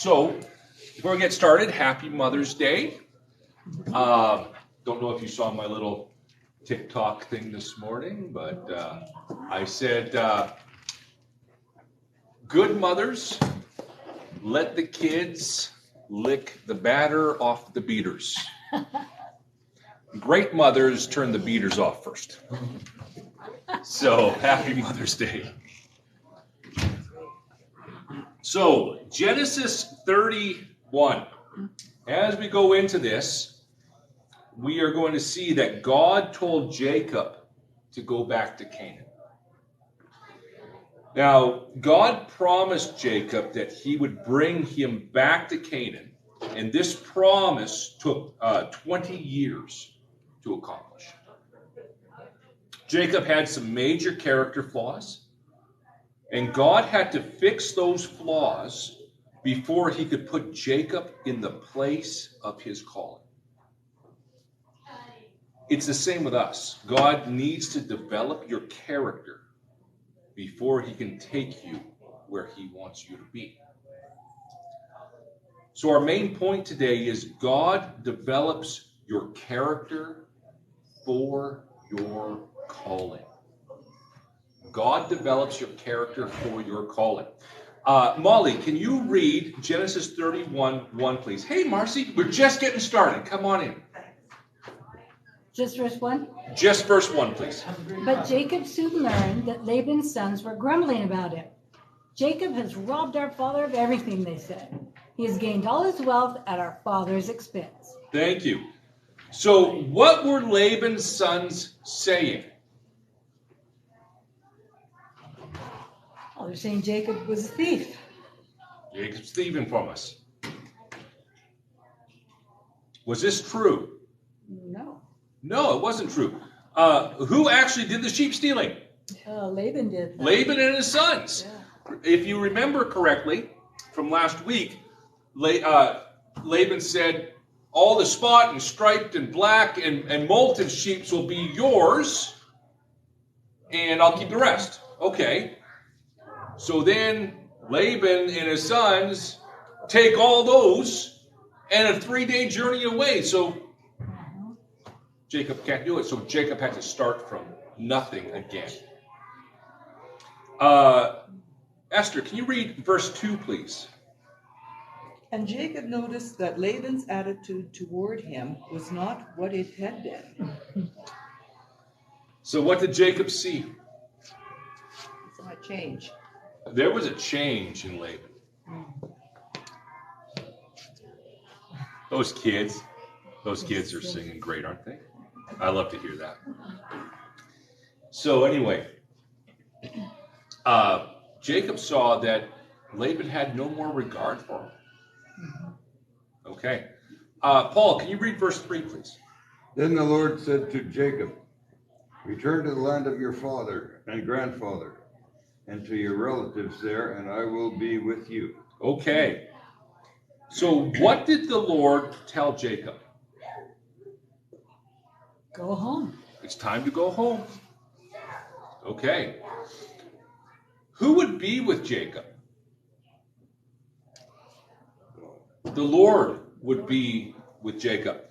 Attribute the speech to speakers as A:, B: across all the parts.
A: So, before we get started, happy Mother's Day. Don't know if you saw my little TikTok thing this morning, but I said, good mothers, let the kids lick the batter off the beaters. Great mothers turn the beaters off first. So, happy Mother's Day. So, Genesis 31. As we go into this, we are going to see that God told Jacob to go back to Canaan. Now, God promised Jacob that he would bring him back to Canaan, and this promise took 20 years to accomplish. Jacob had some major character flaws, and God had to fix those flaws before he could put Jacob in the place of his calling. It's the same with us. God needs to develop your character before he can take you where he wants you to be. So our main point today is God develops your character for your calling. God develops your character for your calling. Molly, can you read Genesis 31:1, please? Hey, Marcy, we're just getting started. Come on in.
B: Just verse 1?
A: Just verse 1, please.
B: But Jacob soon learned that Laban's sons were grumbling about him. Jacob has robbed our father of everything, they said. He has gained all his wealth at our father's expense.
A: Thank you. So what were Laban's sons saying?
B: Oh, they're saying Jacob was a thief.
A: Jacob's thieving from us. Was this true?
B: No.
A: No, it wasn't true. Who actually did the sheep stealing?
B: Laban did that.
A: Laban and his sons.
B: Yeah.
A: If you remember correctly from last week, Laban said, all the spot and striped and black and molted sheep will be yours, and I'll keep the rest. Okay. So then Laban and his sons take all those and a 3-day journey away. So Jacob can't do it. So Jacob had to start from nothing again. Esther, can you read verse 2, please?
C: And Jacob noticed that Laban's attitude toward him was not what it had been.
A: So what did Jacob see?
C: He saw a change.
A: There was a change in Laban. Those kids are singing great, aren't they? I love to hear that. So anyway, Jacob saw that Laban had no more regard for him. Okay. Paul, can you read verse 3, please?
D: Then the Lord said to Jacob, return to the land of your father and grandfather, and to your relatives there, and I will be with you.
A: Okay. So what did the Lord tell Jacob?
B: Go home.
A: It's time to go home. Okay. Who would be with Jacob? The Lord would be with Jacob.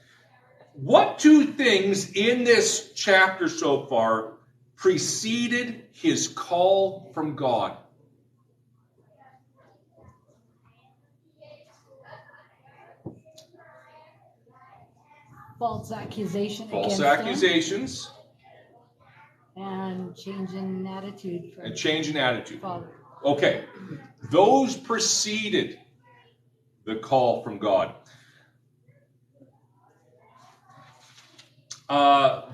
A: What two things in this chapter so far preceded his call from God?
B: False accusation
A: False
B: against
A: accusations.
B: him. And change in attitude.
A: And change in attitude.
B: Father.
A: Okay. Those preceded the call from God.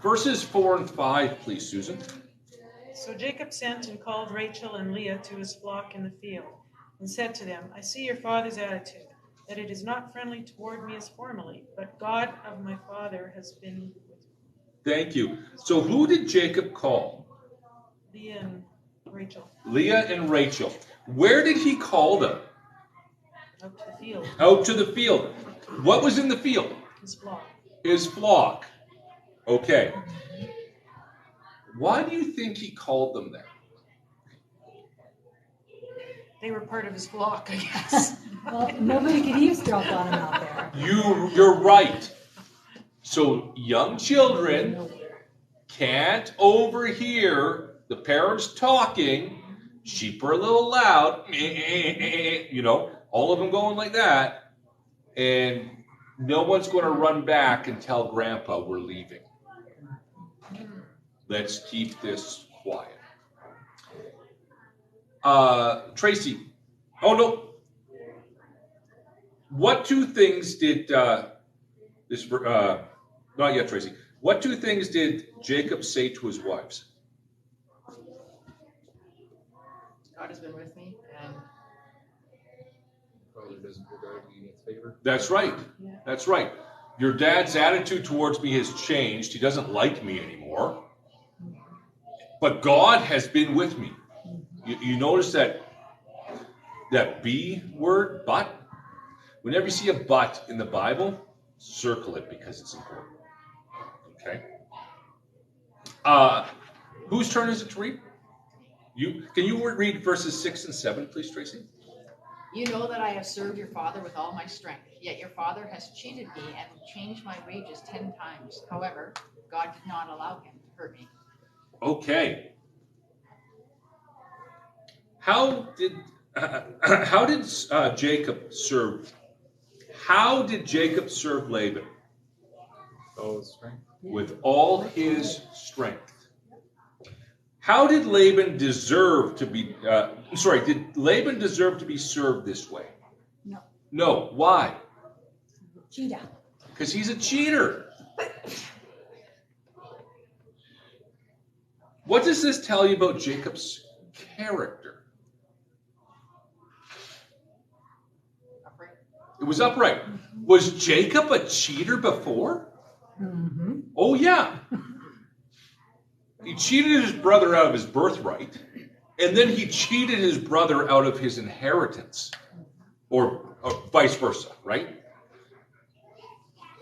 A: Verses 4 and 5, please, Susan.
E: So Jacob sent and called Rachel and Leah to his flock in the field, and said to them, I see your father's attitude, that it is not friendly toward me as formerly, but God of my father has been with me.
A: Thank you. So who did Jacob call?
E: Leah and Rachel.
A: Leah and Rachel. Where did he call them?
E: Out to the field.
A: Out to the field. What was in the field?
E: His flock.
A: His flock. Okay. Why do you think he called them there?
E: They were part of his flock, I guess.
B: Well, nobody could eavesdrop on him out there.
A: You're right. So young children can't overhear the parents talking. Sheep are a little loud, you know, all of them going like that. And no one's going to run back and tell Grandpa we're leaving. Let's keep this quiet. Tracy. Oh, no. What two things did not yet, Tracy. What two things did Jacob say to his wives?
F: God has been with me, and Father doesn't regard me in its favor.
A: That's right.
B: Yeah.
A: That's right. Your dad's attitude towards me has changed. He doesn't like me anymore. But God has been with me. You notice that B word, but? Whenever you see a but in the Bible, circle it because it's important. Okay? Whose turn is it to read? Can you read verses 6 and 7, please, Tracy?
F: You know that I have served your father with all my strength, yet your father has cheated me and changed my wages 10 times. However, God did not allow him to hurt me.
A: Okay. How did Jacob serve? How did Jacob serve Laban?
F: Oh, strength.
A: With all his strength. How did Laban deserve to be? Did Laban deserve to be served this way?
B: No.
A: No. Why?
B: Cheetah.
A: Because he's a cheater. What does this tell you about Jacob's character?
F: Upright.
A: It was upright. Was Jacob a cheater before?
B: Mm-hmm.
A: Oh, yeah. He cheated his brother out of his birthright, and then he cheated his brother out of his inheritance, or vice versa, right?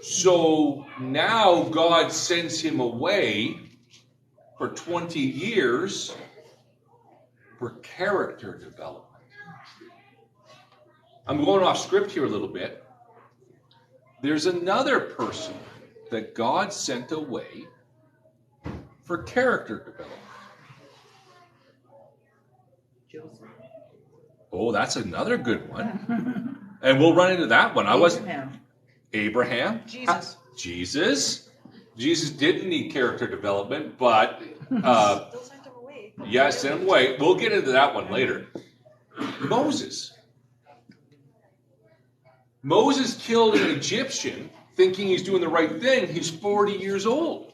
A: So now God sends him away for 20 years for character development. I'm going off script here a little bit. There's another person that God sent away for character development.
C: Joseph.
A: Oh, that's another good one. And we'll run into that one. Abraham.
E: Jesus.
A: Jesus didn't need character development, but
E: Still sent him away.
A: yeah, sent him away. We'll get into that one later. Moses killed an Egyptian thinking he's doing the right thing. He's 40 years old.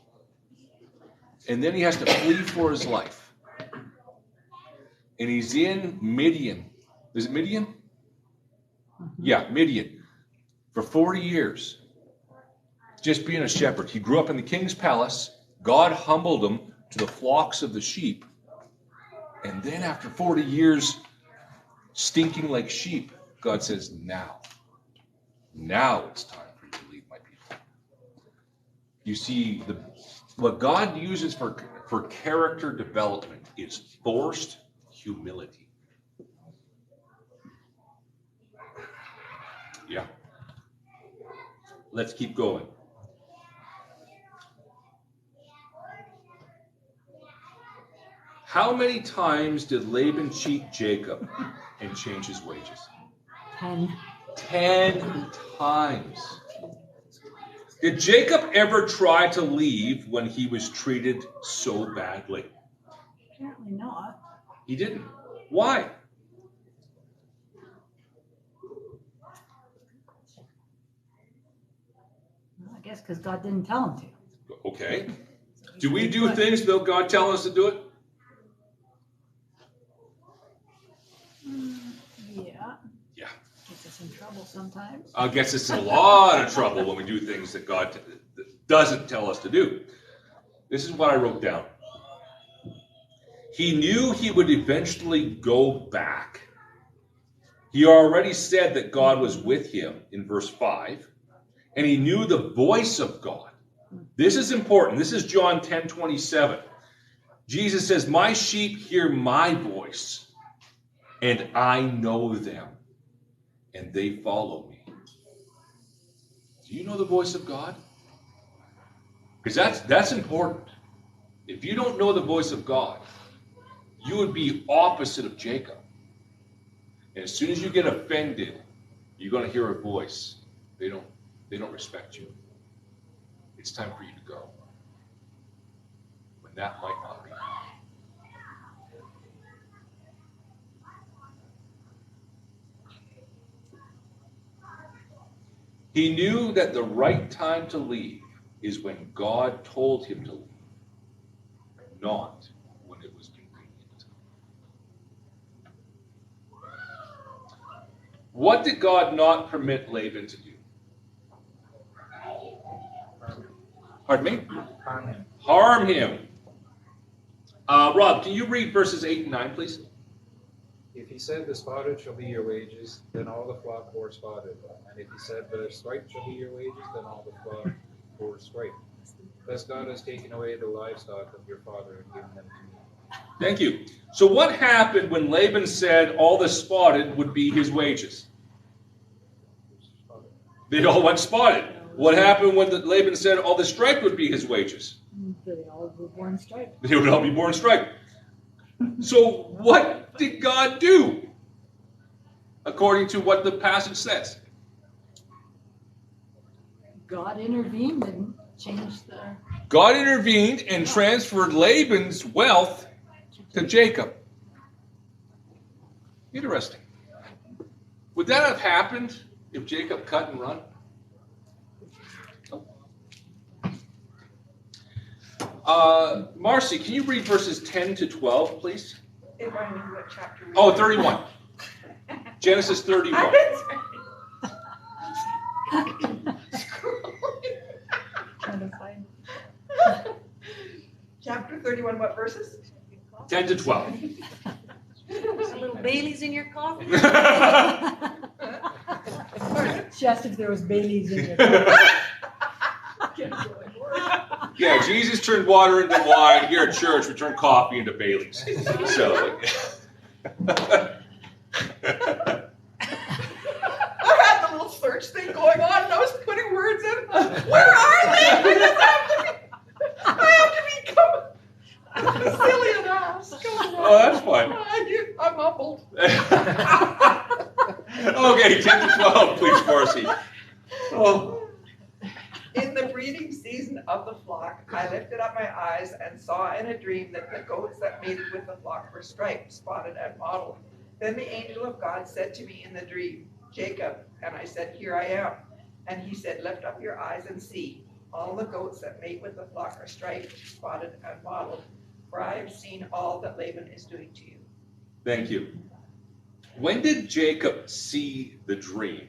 A: And then he has to flee for his life. And he's in Midian. Is it Midian? Mm-hmm. Yeah, Midian. For 40 years. Just being a shepherd. He grew up in the king's palace. God humbled him to the flocks of the sheep. And then after 40 years stinking like sheep, God says, now it's time for you to lead my people. You see, what God uses for character development is forced humility. Yeah. Let's keep going. How many times did Laban cheat Jacob and change his wages?
B: 10.
A: 10 times. Did Jacob ever try to leave when he was treated so badly?
B: Apparently not.
A: He didn't. Why?
B: Well, I guess because God didn't tell him to.
A: Okay. Do we do things without God telling us to do it?
B: Yeah.
A: Yeah.
B: Gets us in trouble sometimes.
A: Gets us in a lot of trouble when we do things that God doesn't tell us to do. This is what I wrote down. He knew he would eventually go back. He already said that God was with him in verse 5, and he knew the voice of God. This is important. This is John 10:27. Jesus says, "My sheep hear my voice, and I know them, and they follow me. Do you know the voice of God? Because that's important. If you don't know the voice of God, you would be opposite of Jacob. And as soon as you get offended, you're going to hear a voice. They don't respect you. It's time for you to go. When that might not be. He knew that the right time to leave is when God told him to leave, not when it was convenient. What did God not permit Laban to do? Pardon me?
G: Harm him.
A: Harm him. Rob, can you read verses 8 and 9, please?
G: If he said, the spotted shall be your wages, then all the flock bore spotted. And if he said, the striped shall be your wages, then all the flock bore striped. Thus God has taken away the livestock of your father and given them to me.
A: Thank you. So what happened when Laban said all the spotted would be his wages? They all went spotted. What happened when Laban said all the striped would be his wages?
B: They all were born striped.
A: They would all be born striped. So what did God do? According to what the passage says.
B: God intervened and changed the...
A: God intervened and transferred Laban's wealth to Jacob. Interesting. Would that have happened if Jacob cut and run? Marcy, can you read verses 10 to 12, please?
C: If I knew what chapter we
A: Oh,
C: were
A: 31. Genesis 31.
B: Trying to find...
C: Chapter 31, what verses?
A: 10 to 12.
E: There's a little Bailey's in your coffee.
B: She asked if there was Bailey's in it.
A: Yeah, Jesus turned water into wine. Here at church, we turn coffee into Bailey's. So,
C: I had the little search thing going on, and I was putting words in. Where are they? I have to become silly and ask.
A: oh, that's fine.
C: I'm humbled.
A: Okay, 10 to 12, please, Marcy. Oh.
C: In the breeding season of the flock, I lifted up my eyes and saw in a dream that the goats that mated with the flock were striped, spotted, and mottled. Then the angel of God said to me in the dream, Jacob, and I said, Here I am. And he said, Lift up your eyes and see. All the goats that mate with the flock are striped, spotted, and mottled. For I have seen all that Laban is doing to you.
A: Thank you. When did Jacob see the dream?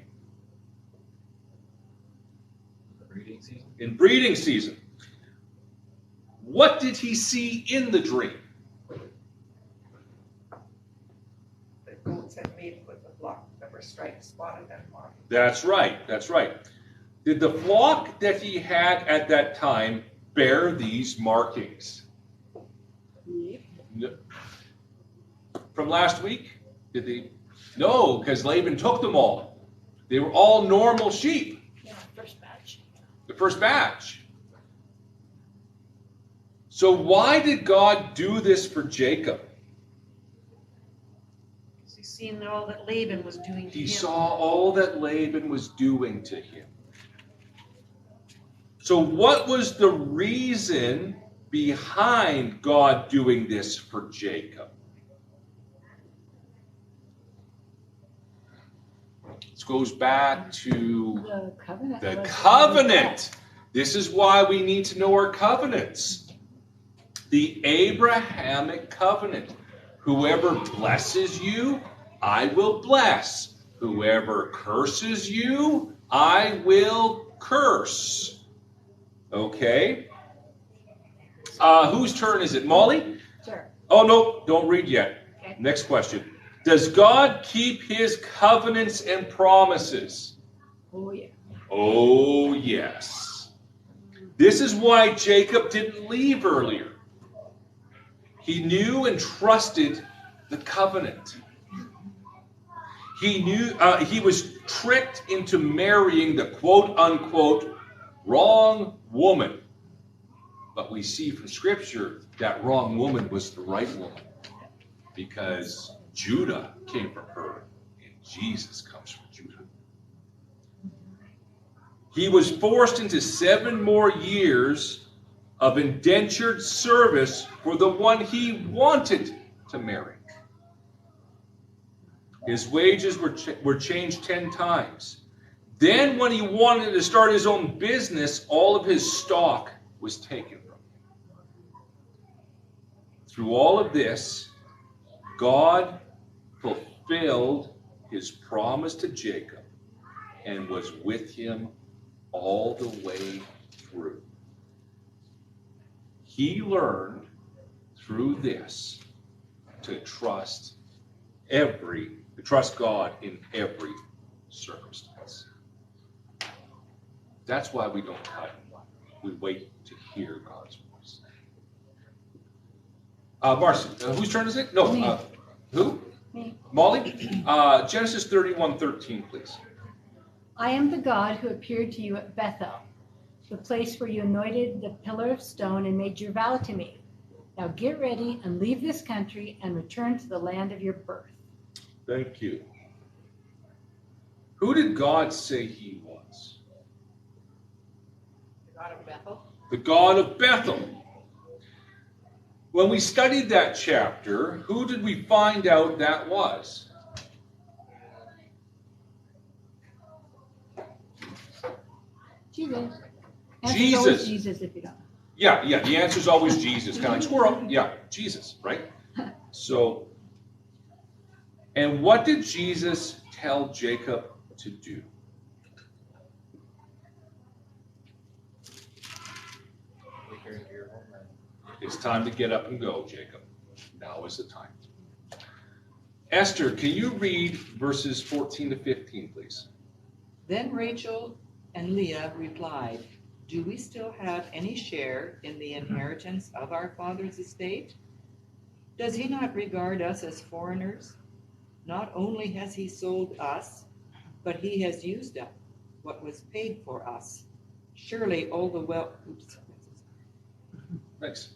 G: Breeding season.
A: In breeding season. What did he see in the dream?
C: The goats that mated with the flock that were striped, spotted, and mottled.
A: That's right. That's right. Did the flock that he had at that time bear these markings? No. From last week? Did they? No, because Laban took them all. They were all normal sheep.
B: Yeah, first batch.
A: The first batch. So why did God do this for Jacob?
E: He's seen all that Laban was doing to
A: He
E: him.
A: saw all that Laban was doing to him. So what was the reason behind God doing this for Jacob? This goes back to
B: The covenant.
A: the covenant. This is why we need to know our covenants. The Abrahamic covenant. Whoever blesses you, I will bless. Whoever curses you, I will curse. Okay? Whose turn is it? Molly?
B: Sure.
A: Oh, no, don't read yet.
B: Okay.
A: Next question. Does God keep his covenants and promises?
B: Oh, yeah.
A: Oh, yes. This is why Jacob didn't leave earlier. He knew and trusted the covenant. He was tricked into marrying the quote-unquote wrong woman. But we see from Scripture that wrong woman was the right woman, because Judah came from her, and Jesus comes from Judah. He was forced into 7 more years of indentured service for the one he wanted to marry. His wages were changed 10 times. Then when he wanted to start his own business, all of his stock was taken from him. Through all of this, God fulfilled his promise to Jacob and was with him all the way through. He learned through this to trust God in every circumstance. That's why we don't cut. We wait to hear God's voice. Marcy, whose turn is it? No,
B: Me.
A: Who?
B: Me.
A: Molly? Genesis 31:13, please.
B: I am the God who appeared to you at Bethel, the place where you anointed the pillar of stone and made your vow to me. Now get ready and leave this country and return to the land of your birth.
A: Thank you. Who did God say he was?
F: The God of Bethel.
A: The God of Bethel. When we studied that chapter, who did we find out that was?
B: Jesus.
A: Jesus.
B: Always Jesus if you don't.
A: Yeah, the answer is always Jesus. Kind of like squirrel. Yeah, Jesus, right? So, and what did Jesus tell Jacob to do?
G: Return to your homeland.
A: It's time to get up and go, Jacob. Now is the time. Esther, can you read verses 14 to 15, please?
H: Then Rachel and Leah replied, "Do we still have any share in the inheritance of our father's estate? Does he not regard us as foreigners? Not only has he sold us, but he has used up what was paid for us. Surely all the wealth..."
A: Thanks.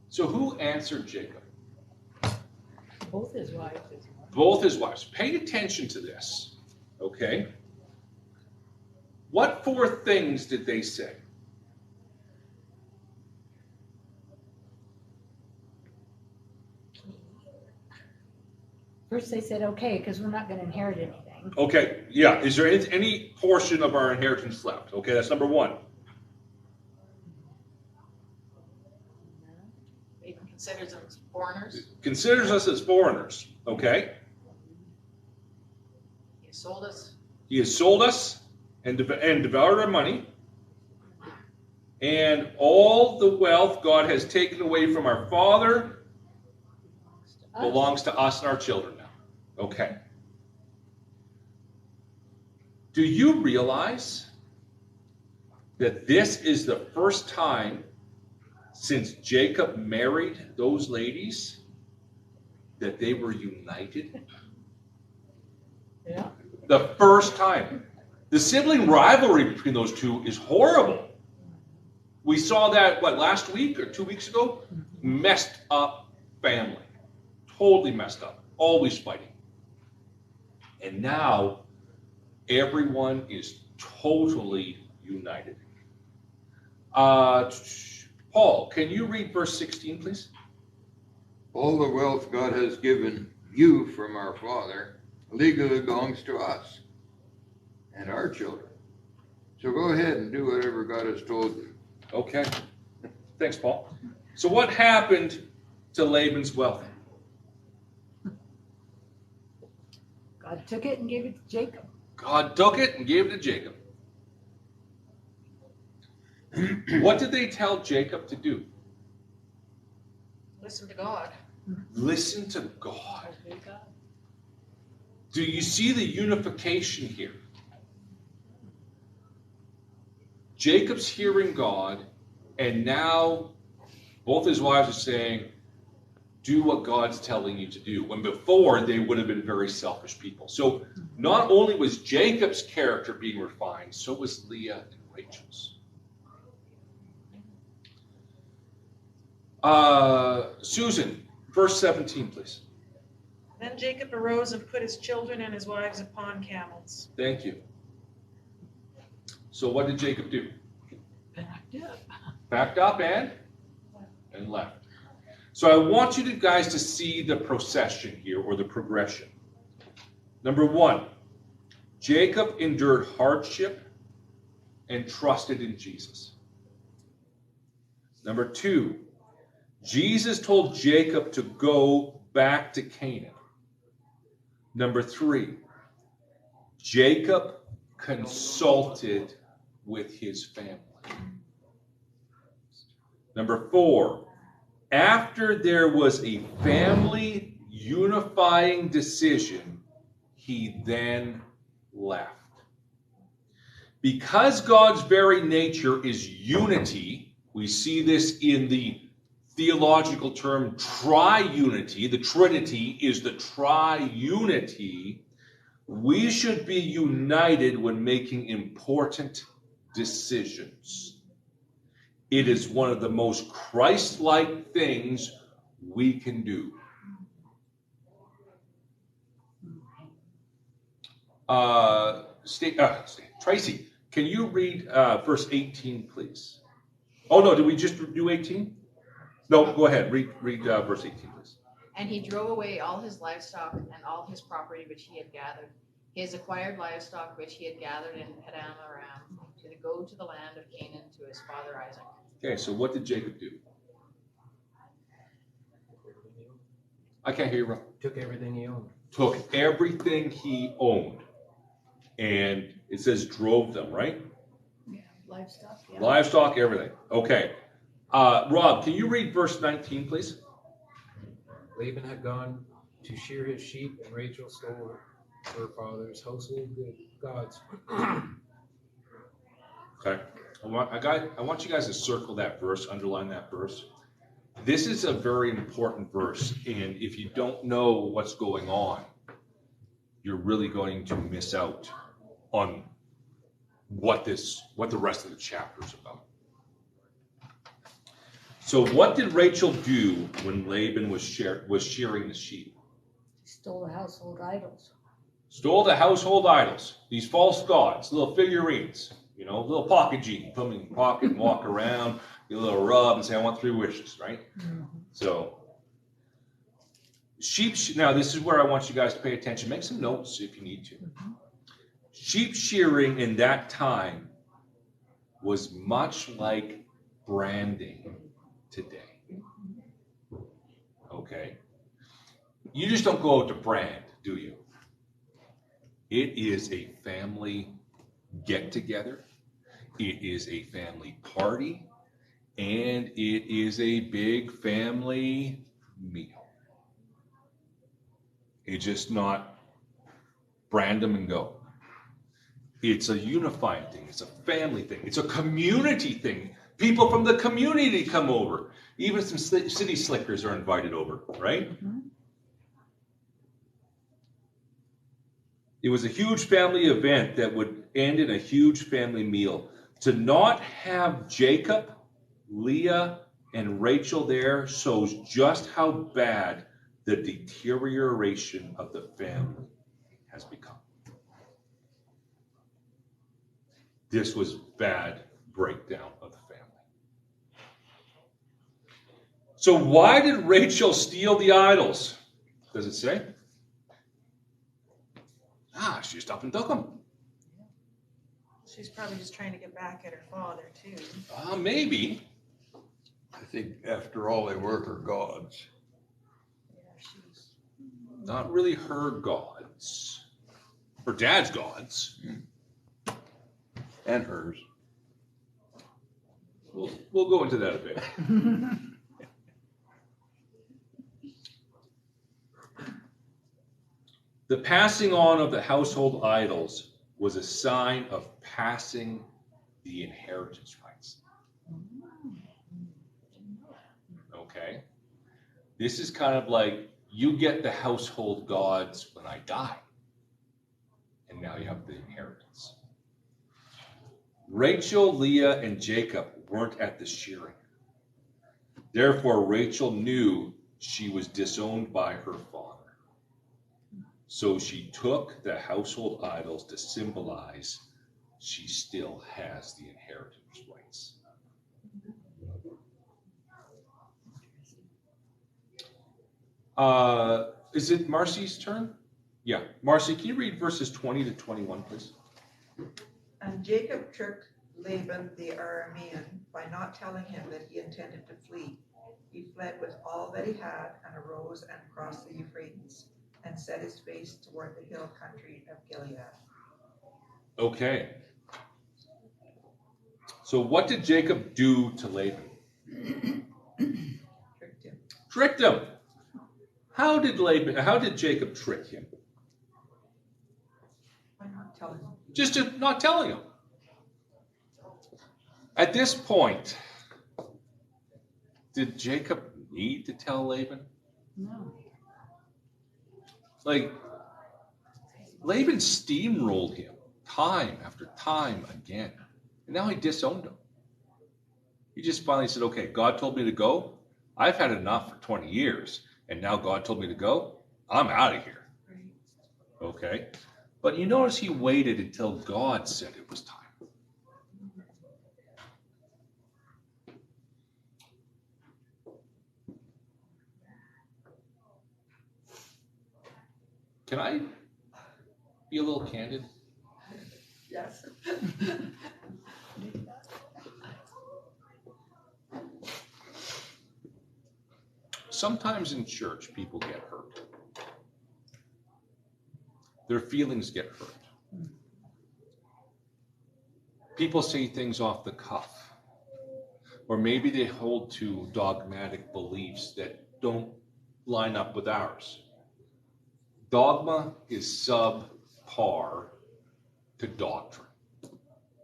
A: So who answered Jacob?
B: Both his wives.
A: Both his wives. Pay attention to this, okay? What 4 things did they say?
B: First they said, okay, because we're not going to inherit anything.
A: Okay, yeah. Is there any portion of our inheritance left? Okay, that's number 1.
F: He considers them foreigners.
A: Considers us as foreigners, okay?
F: He sold us.
A: He has sold us and devoured our money. And all the wealth God has taken away from our father belongs to us and our children now. Okay. Do you realize that this is the first time since Jacob married those ladies that they were united?
B: Yeah.
A: The first time. The sibling rivalry between those two is horrible. We saw that, last week or 2 weeks ago? Messed up family. Totally messed up. Always fighting. And now, everyone is totally united. Paul, can you read verse 16, please?
D: All the wealth God has given you from our father legally belongs to us and our children. So go ahead and do whatever God has told you.
A: Okay. Thanks, Paul. So what happened to Laban's wealth?
B: God took it and gave it to Jacob.
A: God took it and gave it to Jacob. What did they tell Jacob to do?
F: Listen to God.
A: Listen to God. Do you see the unification here? Jacob's hearing God, and now both his wives are saying, do what God's telling you to do. When before, they would have been very selfish people. So not only was Jacob's character being refined, so was Leah and Rachel's. Susan, verse 17, please.
E: Then Jacob arose and put his children and his wives upon camels.
A: Thank you. So what did Jacob do?
B: Backed up.
A: Backed up and left. So I want you guys to see the procession here, or the progression. Number one, Jacob endured hardship and trusted in Jesus. Number two, Jesus told Jacob to go back to Canaan. Number three, Jacob consulted with his family. Number four, after there was a family unifying decision, he then left. Because God's very nature is unity, we see this in the theological term triunity. The Trinity is the triunity. We should be united when making important decisions. It is one of the most Christ-like things we can do. Tracy, can you read verse 18, please? Oh, no, did we just do 18? No, go ahead. Read verse 18, please.
F: And he drove away all his livestock and all his property which he had gathered, his acquired livestock which he had gathered in Paddan Aram, to go to the land of Canaan to his father Isaac.
A: Okay, so what did Jacob do? I can't hear you, Rob.
G: Took everything he owned.
A: Took everything he owned. And it says drove them, right?
B: Yeah, livestock. Yeah.
A: Livestock, everything. Okay. Rob, can you read verse 19, please?
G: Laban had gone to shear his sheep, and Rachel stole her father's household gods.
A: Okay. I want you guys to circle that verse, underline that verse. This is a very important verse, and if you don't know what's going on, you're really going to miss out on what the rest of the chapter is about. So what did Rachel do when Laban was shearing the sheep?
B: Stole the household idols.
A: Stole the household idols, these false gods, little figurines, little pocket genie. Put them in your pocket and walk around, get a little rub and say, I want 3 wishes, right? Mm-hmm. So, now this is where I want you guys to pay attention. Make some notes if you need to. Mm-hmm. Sheep shearing in that time was much like branding today. Okay? You just don't go out to brand, do you? It is a family get-together. It is a family party. And it is a big family meal. It's just not brand them and go. It's a unifying thing. It's a family thing. It's a community thing. People from the community come over. Even some city slickers are invited over, right? Mm-hmm. It was a huge family event that would end in a huge family meal. To not have Jacob, Leah, and Rachel there shows just how bad the deterioration of the family has become. This was bad breakdown of the family. So why did Rachel steal the idols? Does it say? She just up and took them.
E: She's probably just trying to get back at her father, too.
A: Maybe.
D: I think, after all, they were her gods.
E: Yeah, she's
A: not really her gods. Her dad's gods.
D: And hers.
A: We'll go into that a bit. The passing on of the household idols was a sign of passing the inheritance rights. Okay? This is kind of like, you get the household gods when I die. And now you have the inheritance. Rachel, Leah, and Jacob weren't at the shearing. Therefore, Rachel knew she was disowned by her father. So she took the household idols to symbolize she still has the inheritance rights. Is it Marcy's turn? Yeah. Marcy, can you read verses 20 to 21, please?
C: And Jacob tricked Laban the Aramean by not telling him that he intended to flee. He fled with all that he had and arose and crossed the Euphrates and set his face toward the hill country of Gilead.
A: Okay. So what did Jacob do to Laban?
C: Tricked him.
A: Tricked him. How did Jacob trick him?
C: By not telling him.
A: Just not telling him. At this point, did Jacob need to tell Laban?
B: No.
A: Like, Laban steamrolled him time after time again. And now he disowned him. He just finally said, okay, God told me to go. I've had enough for 20 years. And now God told me to go. I'm out of here. Okay. But you notice he waited until God said it was time. Can I be a little candid?
C: Yes.
A: Sometimes in church, people get hurt. Their feelings get hurt. People say things off the cuff. Or maybe they hold to dogmatic beliefs that don't line up with ours. Dogma is subpar to doctrine.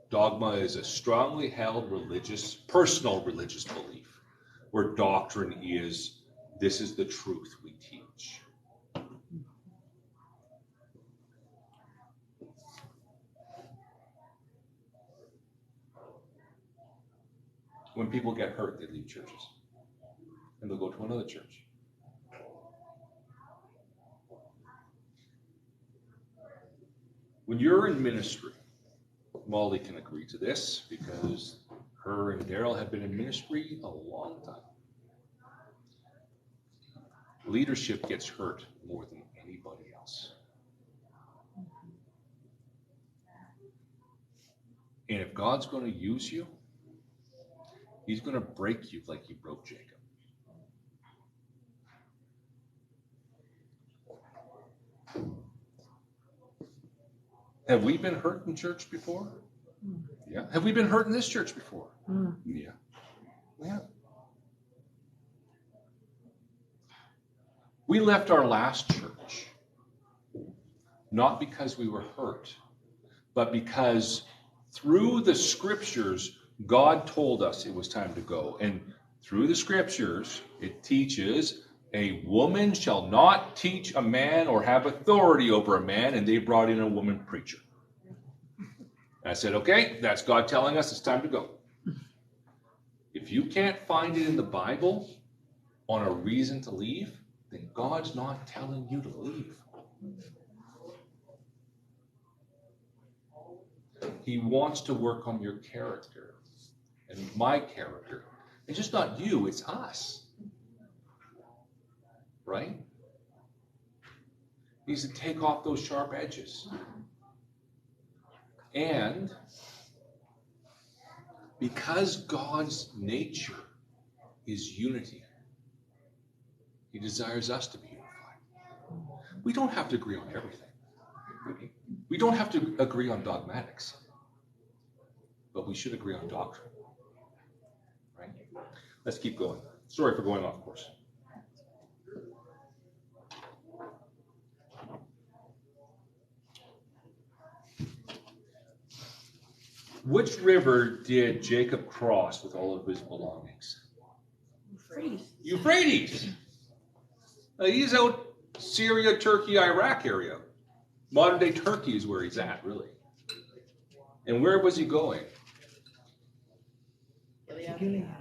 A: Dogma is a strongly held personal religious belief, where doctrine is, this is the truth we teach. When people get hurt, they leave churches. And they'll go to another church. When you're in ministry, Molly can agree to this because her and Daryl have been in ministry a long time. Leadership gets hurt more than anybody else. And if God's going to use you, he's going to break you like he broke Jacob. Have we been hurt in church before? Yeah. Have we been hurt in this church before? Yeah. We have. We left our last church not because we were hurt, but because through the scriptures, God told us it was time to go. And through the scriptures, it teaches a woman shall not teach a man or have authority over a man, and they brought in a woman preacher. And I said, okay, that's God telling us it's time to go. If you can't find it in the Bible on a reason to leave, then God's not telling you to leave. He wants to work on your character and my character. It's just not you, it's us. Right? He needs to take off those sharp edges. And because God's nature is unity, he desires us to be unified. We don't have to agree on everything. We don't have to agree on dogmatics. But we should agree on doctrine. Right? Let's keep going. Sorry for going off course. Which river did Jacob cross with all of his belongings?
B: Euphrates.
A: Euphrates. He's out Syria, Turkey, Iraq area. Modern day Turkey is where he's at, really. And where was he going?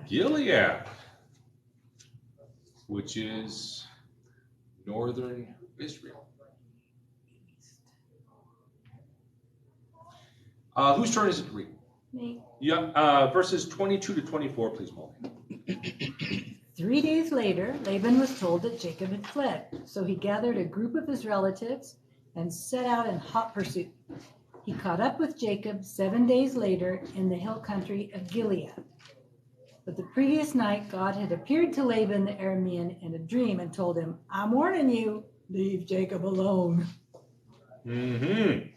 A: Gilead, which is northern Israel. Whose turn is it to read?
B: Me.
A: Yeah, verses 22 to 24, please, Molly.
B: 3 days later, Laban was told that Jacob had fled. So he gathered a group of his relatives and set out in hot pursuit. He caught up with Jacob 7 days later in the hill country of Gilead. But the previous night, God had appeared to Laban the Aramean in a dream and told him, I'm warning you, leave Jacob alone.
A: Mm-hmm.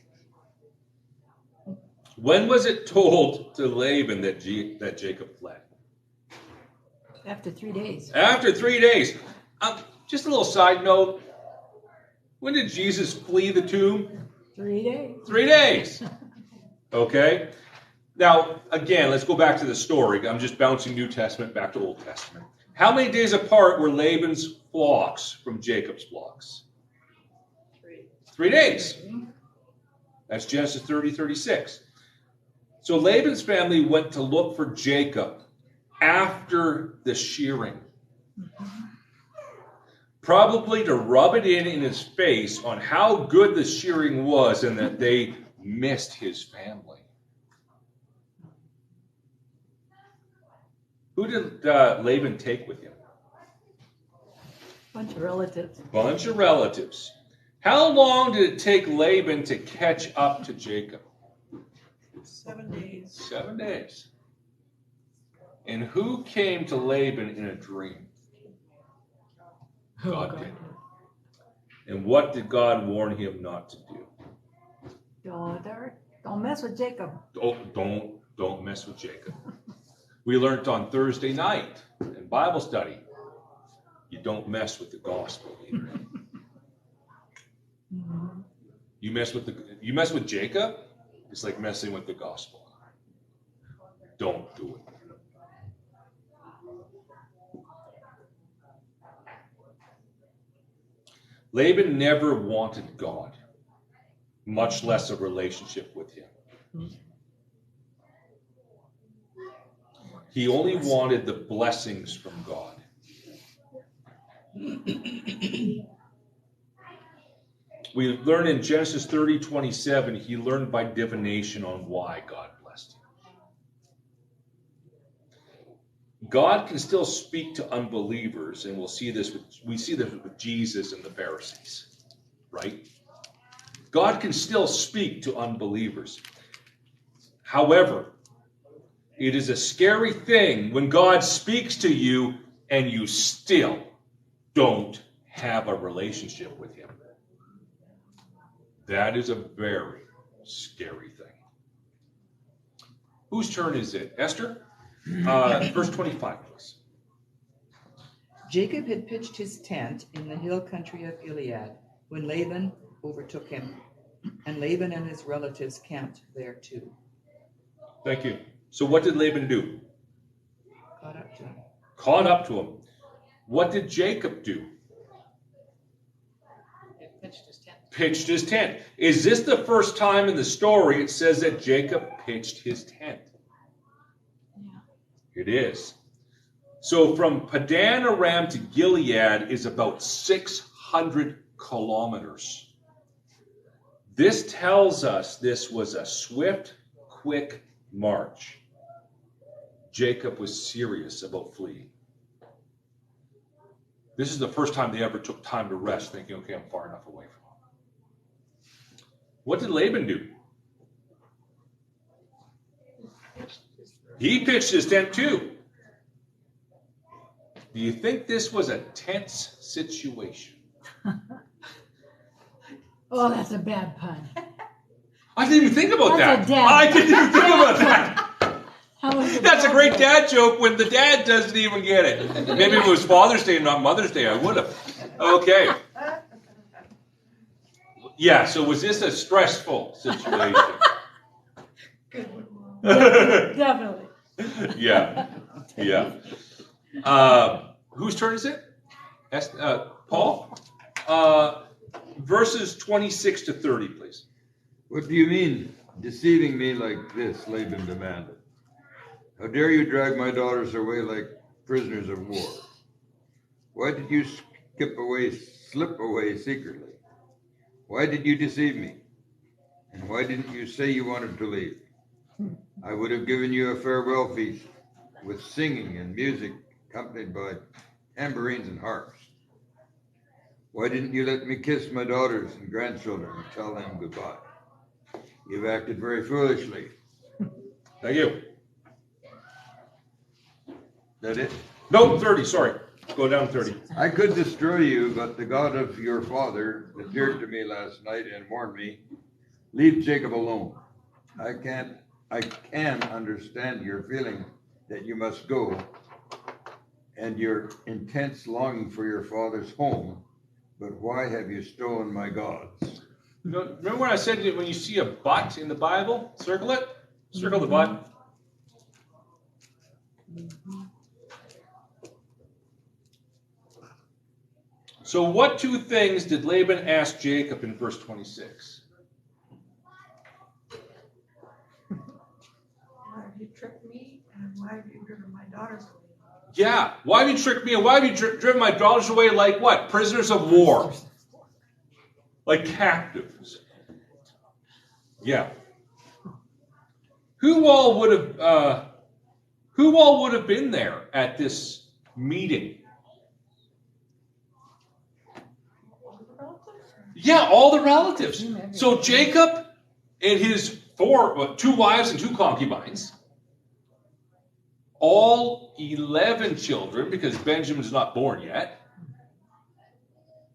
A: When was it told to Laban that Jacob fled?
B: After 3 days.
A: After 3 days. Just a little side note. When did Jesus flee the tomb?
B: 3 days.
A: 3 days. Okay. Now, again, let's go back to the story. I'm just bouncing New Testament back to Old Testament. How many days apart were Laban's flocks from Jacob's flocks? 3 days. That's Genesis 30:36. So Laban's family went to look for Jacob after the shearing. Probably to rub it in his face on how good the shearing was and that they missed his family. Who did Laban take with him?
B: Bunch of relatives.
A: Bunch of relatives. How long did it take Laban to catch up to Jacob?
E: 7 days.
A: 7 days. And who came to Laban in a dream? God did. And what did God warn him not to do?
B: Don't mess with Jacob.
A: Don't mess with Jacob. We learned on Thursday night in Bible study, you don't mess with the gospel either. You mess with Jacob, it's like messing with the gospel. Don't do it. Laban never wanted God, much less a relationship with him. He only wanted the blessings from God. We learn in Genesis 30:27, he learned by divination on why God blessed him. God can still speak to unbelievers, and we see this with Jesus and the Pharisees, right? God can still speak to unbelievers. However, it is a scary thing when God speaks to you and you still don't have a relationship with him. That is a very scary thing. Whose turn is it? Esther? Verse 25, please.
H: Jacob had pitched his tent in the hill country of Gilead when Laban overtook him, and Laban and his relatives camped there too.
A: Thank you. So what did Laban do?
H: Caught up to him.
A: Caught up to him. What did Jacob do?
F: He pitched his tent.
A: Pitched his tent. Is this the first time in the story it says that Jacob pitched his tent?
B: Yeah.
A: It is. So from Padan Aram to Gilead is about 600 kilometers. This tells us this was a swift, quick march. Jacob was serious about fleeing. This is the first time they ever took time to rest, thinking, okay, I'm far enough away from him. What did Laban do? He pitched his tent too. Do you think this was a tense situation?
B: Oh, that's a bad pun.
A: I didn't even think about
B: That's
A: that.
B: a dad.
A: I didn't even think about that.
B: How was it
A: That's a
B: bad
A: great
B: joke?
A: dad joke when the dad doesn't even get it. Maybe if it was Father's Day and not Mother's Day, I would have. Okay. Yeah, so was this a stressful situation?
B: Definitely.
A: Yeah. Whose turn is it? Paul. Verses 26 to 30, please.
D: What do you mean, deceiving me like this? Laban demanded. How dare you drag my daughters away like prisoners of war? Why did you slip away secretly? Why did you deceive me? And why didn't you say you wanted to leave? I would have given you a farewell feast with singing and music accompanied by tambourines and harps. Why didn't you let me kiss my daughters and grandchildren and tell them goodbye? You've acted very foolishly.
A: Thank you.
D: That it?
A: No, 30, sorry. Go down 30.
D: I could destroy you, but the God of your father appeared to me last night and warned me, leave Jacob alone. I can understand your feeling that you must go and your intense longing for your father's home, but why have you stolen my gods?
A: Remember when I said that when you see a but in the Bible, circle it? Circle the but. So what two things did Laban ask Jacob in verse 26?
C: Why have you tricked me, and why have you driven my daughters away?
A: Yeah, why have you tricked me, and why have you driven my daughters away like what? Prisoners of war. Like captives. Yeah. Who all would have been there at this meeting? Yeah, all the relatives. So Jacob and his two wives and 2 concubines, all 11 children, because Benjamin's not born yet,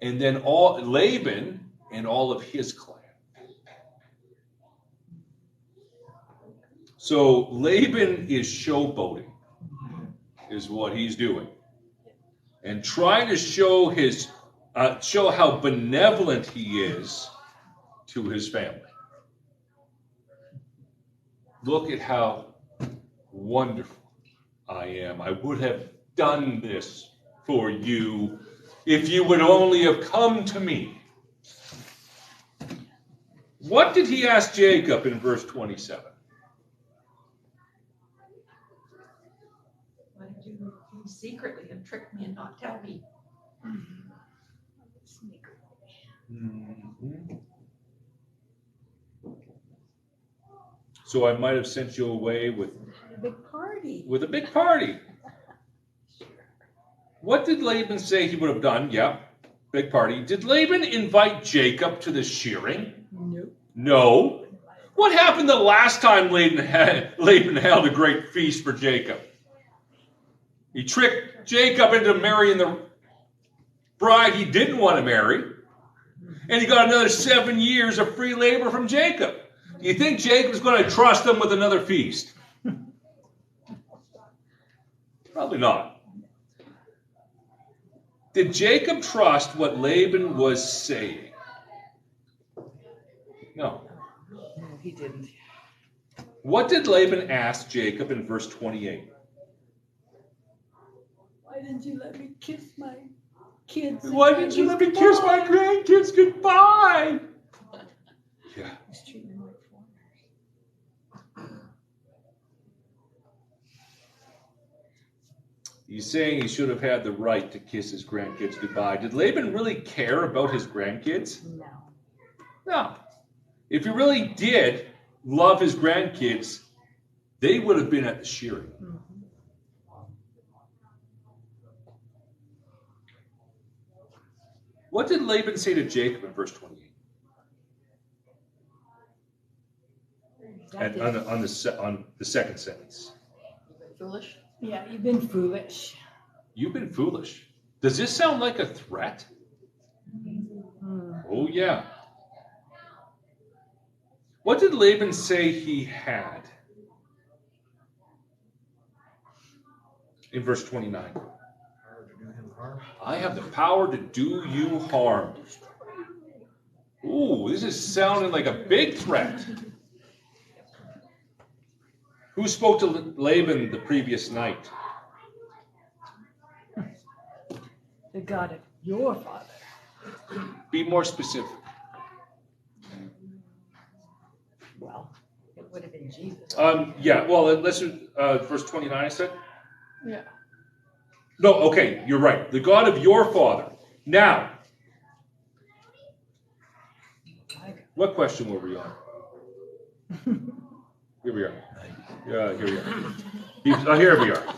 A: and then all Laban and all of his clan. So Laban is showboating, is what he's doing, and trying to show how benevolent he is to his family. Look at how wonderful I am. I would have done this for you if you would only have come to me. What did he ask Jacob in verse 27?
C: Why did you come secretly and trick me and not tell me?
A: Mm-hmm. So I might have sent you away with
B: A big party.
A: a big party. What did Laban say he would have done? Yeah, big party. Did Laban invite Jacob to the shearing? No. What happened the last time Laban held a great feast for Jacob? He tricked Jacob into marrying the bride he didn't want to marry. And he got another 7 years of free labor from Jacob. You think Jacob's going to trust him with another feast? Probably not. Did Jacob trust what Laban was saying? No.
H: No, he didn't.
A: What did Laban ask Jacob in verse 28?
B: Why didn't you let me kiss my kids?
A: Why didn't you let me kiss my grandkids goodbye? Yeah.
B: He's treating them like foreigners.
A: He's saying he should have had the right to kiss his grandkids goodbye. Did Laban really care about his grandkids?
B: No.
A: No. If he really did love his grandkids, they would have been at the shearing.
B: Mm-hmm.
A: What did Laban say to Jacob in verse 28? And on the second sentence.
F: You've been foolish.
B: Yeah, you've been foolish.
A: You've been foolish. Does this sound like a threat? Oh, yeah. What did Laban say he had? In verse 29. I have the power to do you harm. Ooh, this is sounding like a big threat. Who spoke to Laban the previous night?
B: The God of Your father.
A: Be more specific.
B: Well, it would have been Jesus.
A: Yeah, well, let's verse 29 I said?
B: Yeah.
A: No, okay, you're right. The God of your father. Now, what question were we on? Here we are. Yeah, here we are. Here we are.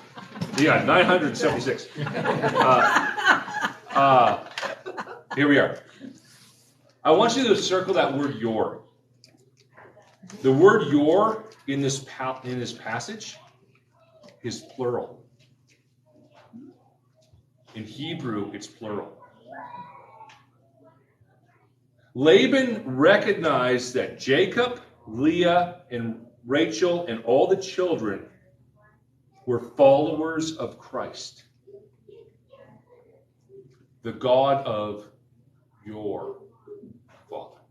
A: Yeah, 976. Here we are. I want you to circle that word your. The word your in this passage is plural. In Hebrew, it's plural. Laban recognized that Jacob, Leah, and Rachel, and all the children were followers of Christ, the God of your father.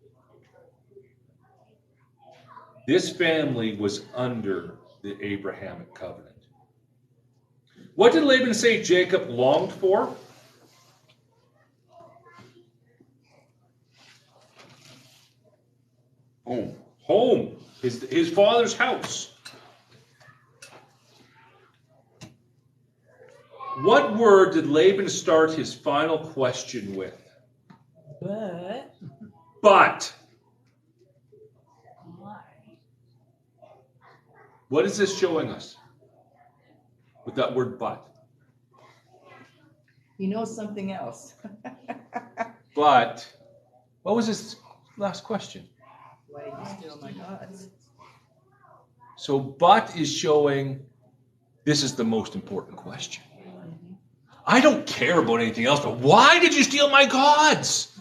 A: This family was under the Abrahamic covenant. What did Laban say Jacob longed for?
D: Home.
A: Home. His father's house. What word did Laban start his final question with?
B: But.
A: But.
B: Why?
A: What is this showing us with that word but?
H: He knows something else.
A: But, what was his last question?
H: Why did you steal my gods?
A: So, but is showing this is the most important question. I don't care about anything else, but why did you steal my gods?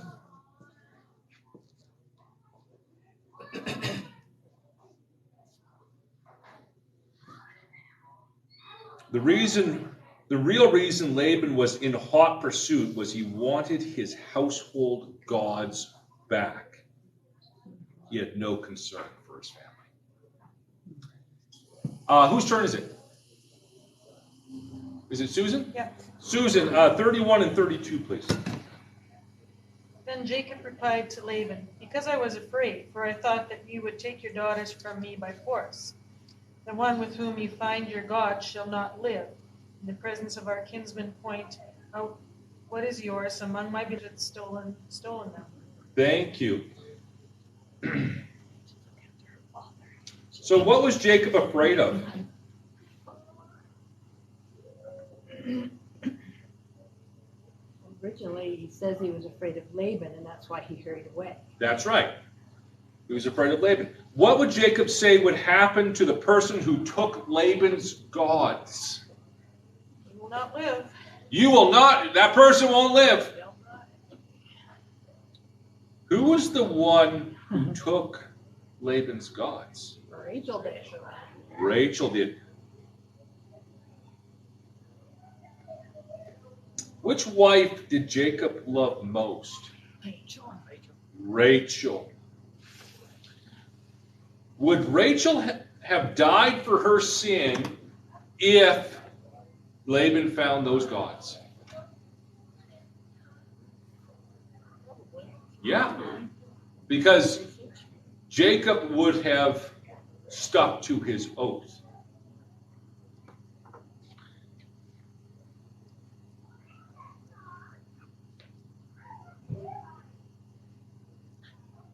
A: The real reason Laban was in hot pursuit was he wanted his household gods back. He had no concern for his family. Whose turn is it? Is it Susan?
E: Yeah.
A: Susan, 31 and 32, please.
E: Then Jacob replied to Laban, "Because I was afraid, for I thought that you would take your daughters from me by force. The one with whom you find your God shall not live. In the presence of our kinsmen point out what is yours among my beloved stolen them."
A: Thank you. So what was Jacob afraid of?
B: Originally, he says he was afraid of Laban, and that's why he hurried away.
A: That's right. He was afraid of Laban. What would Jacob say would happen to the person who took Laban's gods?
E: You will not live.
A: You will not, that person won't live. Who was the one who took Laban's gods?
B: Rachel did.
A: Rachel did. Which wife did Jacob love most? Rachel. Would Rachel have died for her sin if Laban found those gods? Yeah. Because Jacob would have stuck to his oath.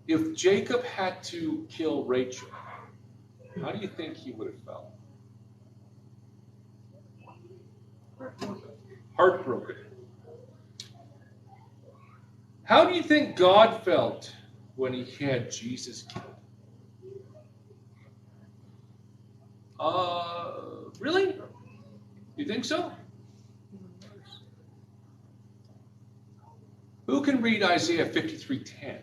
A: If Jacob had to kill Rachel, how do you think he would have felt? Heartbroken. How do you think God felt when he had Jesus killed? Really? You think so? Who can read Isaiah 53:10?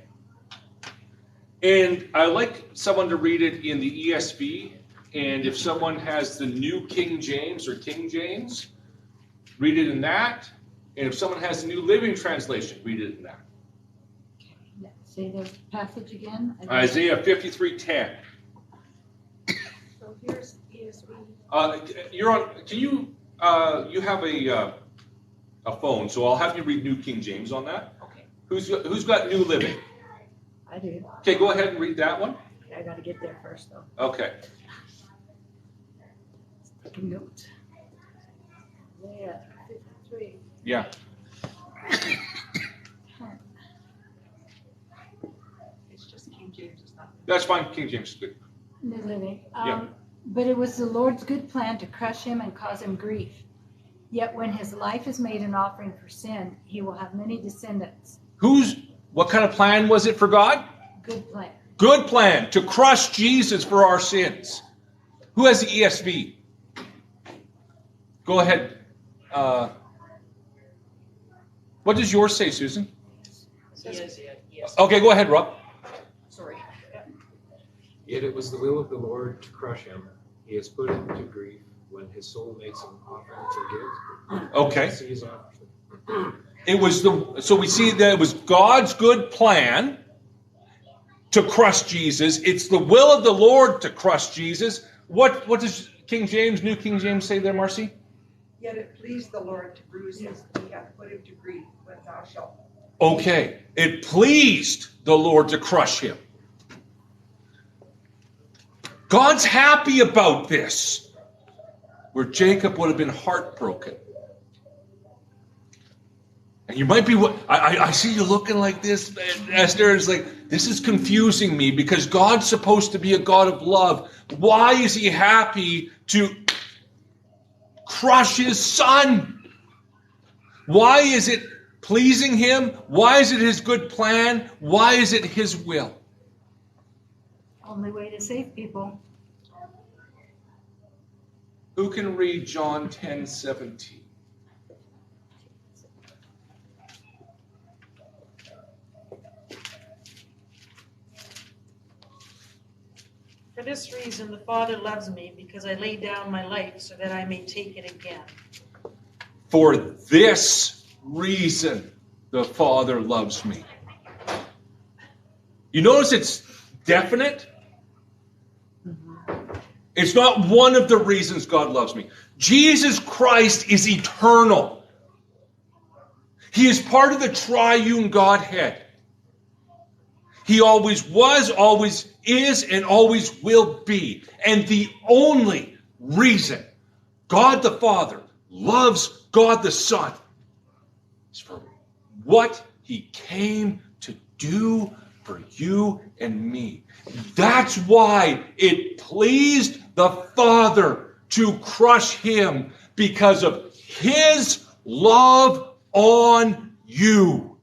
A: And I like someone to read it in the ESV. And if someone has the New King James or King James, read it in that. And if someone has the New Living Translation, read it in that.
B: Say the passage again.
A: Isaiah 53:10.
E: So here's ESV.
A: You're on. Can you? You have a A phone. So I'll have you read New King James on that.
F: Okay.
A: Who's got New Living?
B: I do.
A: Okay, go ahead and read that one.
B: I got to get there first, though.
A: Okay.
B: Taking notes. Yeah, 53.
A: Yeah.
C: It's just King James is not.
A: That's fine. King James is good.
B: New Living.
A: Yeah.
B: But it was the Lord's good plan to crush him and cause him grief. Yet when his life is made an offering for sin, he will have many descendants.
A: What kind of plan was it for God?
B: Good plan.
A: Good plan to crush Jesus for our sins. Who has the ESV? Go ahead. What does yours say, Susan?
F: Yes.
A: Okay, go ahead, Rob.
F: Sorry.
G: Yet it was the will of the Lord to crush him. He has put him to grief when his soul makes an offering for guilt.
A: Okay.
G: Sees offering.
A: So we see that it was God's good plan to crush Jesus. It's the will of the Lord to crush Jesus. What does New King James say there, Marcy?
C: Yet it pleased the Lord to bruise him, he hath put him to grief when thou shalt.
A: Okay. It pleased the Lord to crush him. God's happy about this. Where Jacob would have been heartbroken. And you might be, I see you looking like this, Esther. It's like, this is confusing me because God's supposed to be a God of love. Why is he happy to crush his son? Why is it pleasing him? Why is it his good plan? Why is it his will?
B: Only way to save people.
A: Who can read John 10:17?
E: For this reason the Father loves me, because I lay down my life so that I may take it again.
A: For this reason the Father loves me. You notice it's definite? It's not one of the reasons God loves me. Jesus Christ is eternal. He is part of the triune Godhead. He always was, always is, and always will be. And the only reason God the Father loves God the Son is for what he came to do for you and me. That's why it pleased the Father to crush him, because of his love on you.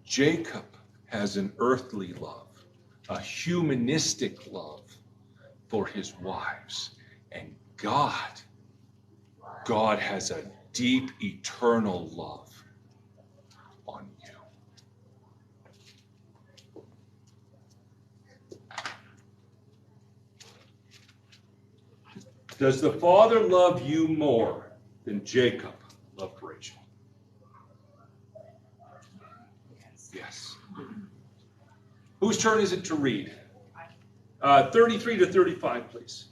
A: Jacob has an earthly love, a humanistic love for his wives. And God has a deep, eternal love on you. Does the Father love you more than Jacob loved Rachel? Yes. Whose turn is it to read? 33 to 35, please.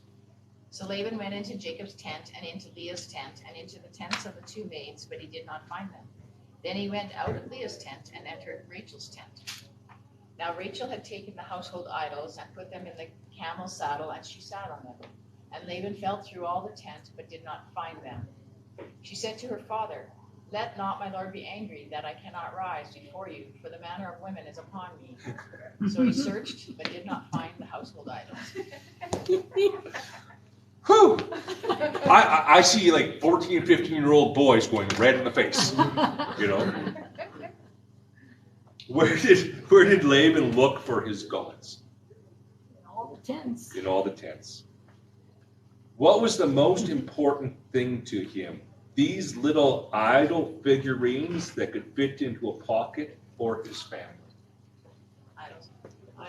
F: So Laban went into Jacob's tent and into Leah's tent and into the tents of the two maids, but he did not find them. Then he went out of Leah's tent and entered Rachel's tent. Now Rachel had taken the household idols and put them in the camel's saddle, and she sat on them. And Laban felt through all the tent, but did not find them. She said to her father, "Let not my lord be angry that I cannot rise before you, for the manner of women is upon me." So he searched, but did not find the household idols.
A: Whew! I see like 14 and 15-year-old boys going red in the face. You know? Where did Laban look for his gods?
B: In all the tents.
A: In all the tents. What was the most important thing to him? These little idol figurines that could fit into a pocket, or his family?
F: Idols.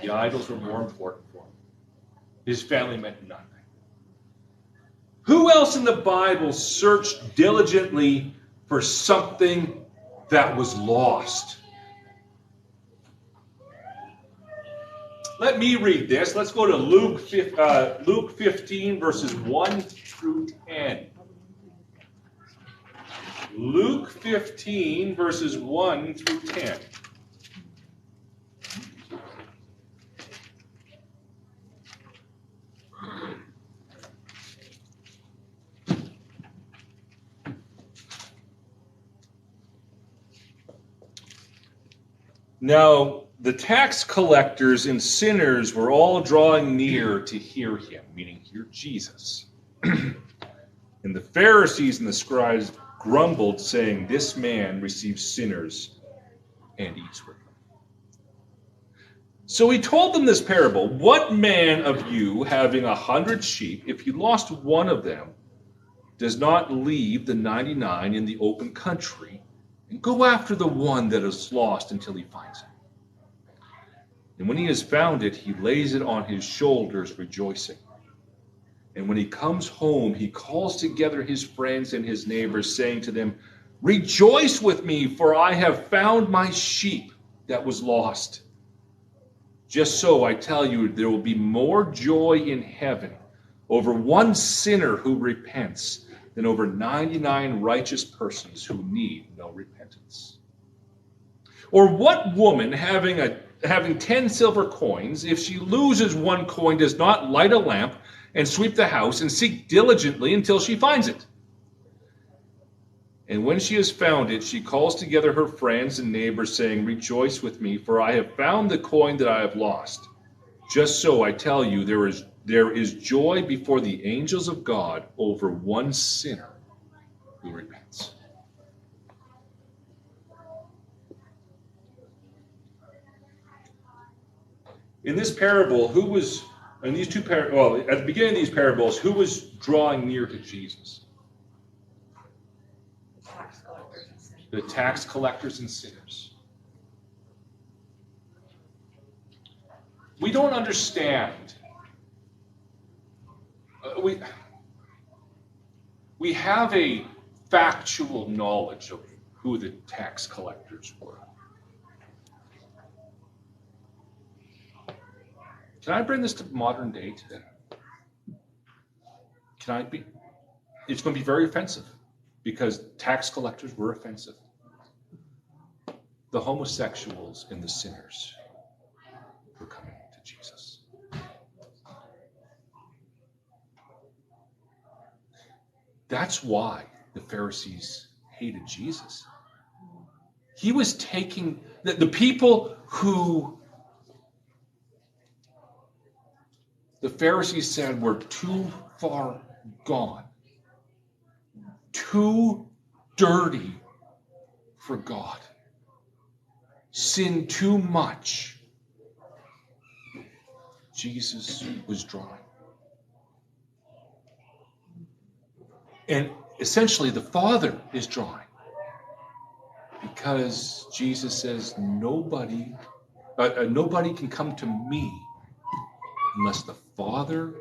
A: The idols were more important for him. His family meant nothing. Who else in the Bible searched diligently for something that was lost? Let me read this. Let's go to Luke 15, verses 1 through 10. Luke 15, verses 1 through 10. Now, the tax collectors and sinners were all drawing near to hear him, meaning hear Jesus. And the Pharisees and the scribes grumbled, saying, "This man receives sinners and eats with them." So he told them this parable. What man of you, having 100 sheep, if he lost one of them, does not leave the 99 in the open country and go after the one that is lost until he finds it? And when he has found it, he lays it on his shoulders, rejoicing. And when he comes home, he calls together his friends and his neighbors, saying to them, "Rejoice with me, for I have found my sheep that was lost." Just so, I tell you, there will be more joy in heaven over one sinner who repents than over 99 righteous persons who need no repentance. Or what woman, having 10 silver coins, if she loses one coin, does not light a lamp and sweep the house and seek diligently until she finds it? And when she has found it, she calls together her friends and neighbors, saying, "Rejoice with me, for I have found the coin that I have lost." Just so, I tell you, there is joy before the angels of God over one sinner who repents. In this parable, at the beginning of these parables, who was drawing near to Jesus? The tax collectors and sinners. We don't understand. We have a factual knowledge of who the tax collectors were. Can I bring this to modern day today? It's going to be very offensive, because tax collectors were offensive. The homosexuals and the sinners were coming to Jesus. That's why the Pharisees hated Jesus. He was taking the people who the Pharisees said were too far gone, too dirty for God, sinned too much. Jesus was drawing. And essentially the Father is drawing, because Jesus says nobody can come to me unless the Father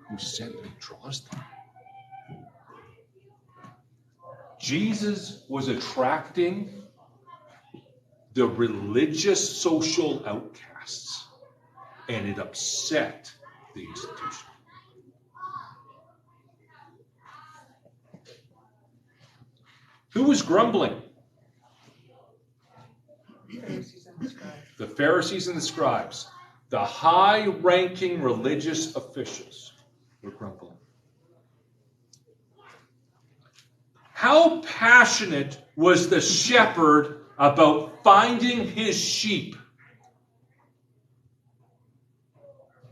A: who sent me draws them. Jesus was attracting the religious social outcasts, and it upset the institution. Who was grumbling? The Pharisees and the scribes. The high-ranking religious officials were grumbling. How passionate was the shepherd about finding his sheep?